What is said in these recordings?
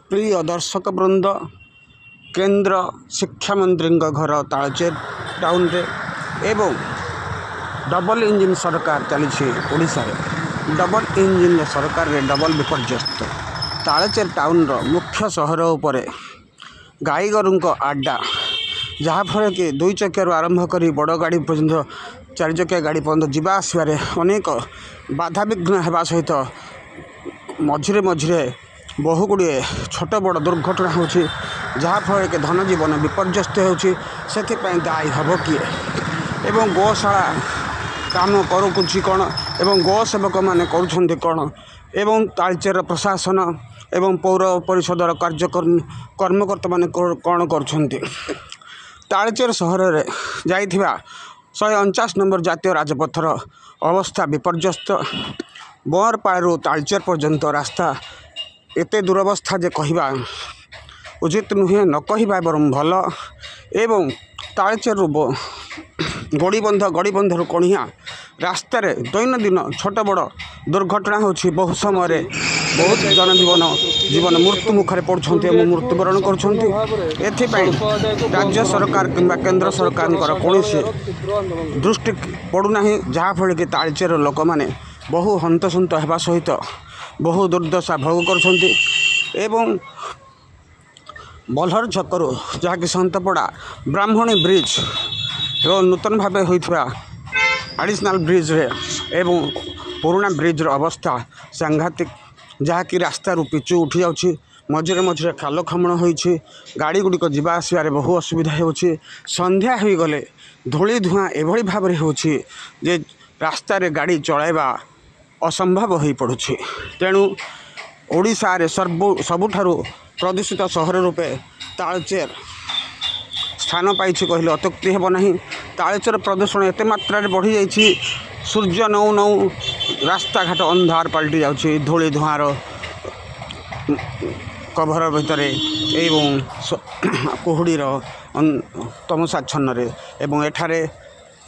प्रिय दर्शक वृंद केंद्र शिक्षा मंत्री घर तालचेर टाउन रे एवं डबल इंजिन सरकार चली ओडिशा रे डबल इंजिन सरकार रे डबल विपर्यस्त तालचेर टाउन रो मुख्य सहर उपर गाई गोरु आड्डा जहाँफल कि दुई चकिया आरंभ कर बड़ गाड़ी पर्यंत चार चकिया गाड़ी पर्यंत जीवा आसबार अनेक बाधा विघ्न होगा सहित मझिरे मझिरे बहु गुड़े छोट बड़ दुर्घटना हो जहाँफल कि धन जीवन विपर्यस्त होपाई दायी हम किए एवं गोशाला काम करुची कौन एवं गो सेवक मैंने करुँच कौन एवं तालचेर प्रशासन एवं पौर परिषदर कर्मकर्ता मैंने कौन कर तालचेर सहर में जाइथिबा 149 नंबर जातीय राजपथर अवस्था विपर्यस्त बरपाड़ू तालचेर पर्यंत रास्ता एते दुरवस्था जे कहवा उचित नुहे न कहवा बरम भल एवं तालचेर गड़ीबंध कणिया रास्त दैनंदिन छोट बड़ दुर्घटना हो बहु समय बहुत जीवन मृत्यु मुखर पड़ुंट मृत्युवरण कर राज्य सरकार किंबा केंद्र सरकार कौन दृष्टि पड़ूना जहाँफल कि तालचेर लोक मैंने बहु हंतसंत होगा सहित बहु दुर्दशा भोग कर बल्हर छकरू जहाँकि सतपड़ा ब्राह्मणी ब्रिज एवं नूतन भाव होता एडिशनल ब्रिज रे एवं पुराना ब्रिज अवस्था सांघातिक जहाँकि रास्तार पिचु उठी जाऊँगी मझे मझे खाल खमण हो गाड़ी गुड़िक जावा आसबार बहु असुविधा हो संध्या हो गले धूली धुआं एभली भाव में हो रास्तार गाड़ी चलाइबा असंभव हो पड़ुछि तेणु ओडिशा रे सबुठारु प्रदूषित सहर रूपे तालचेर स्थान पाई कहले अत्युक्ति हेब नहीं। तालचेर प्रदूषण एत मात्रा बढ़ी जाइए सूर्य नौ नौ रास्ता घाट अंधार पलटि जाउछि धूली धुआर कभर भितर एवं कुहुड़ीर तमसाच्छन्न एवं एठारे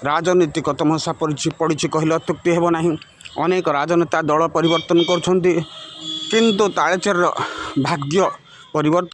राजनीतिक तमसा पड़ी कहले अत्युक्ति हेब नहीं। अनेक राजनेता दल परिवर्तन कर किंतु तालचेर भाग्य परिवर्तन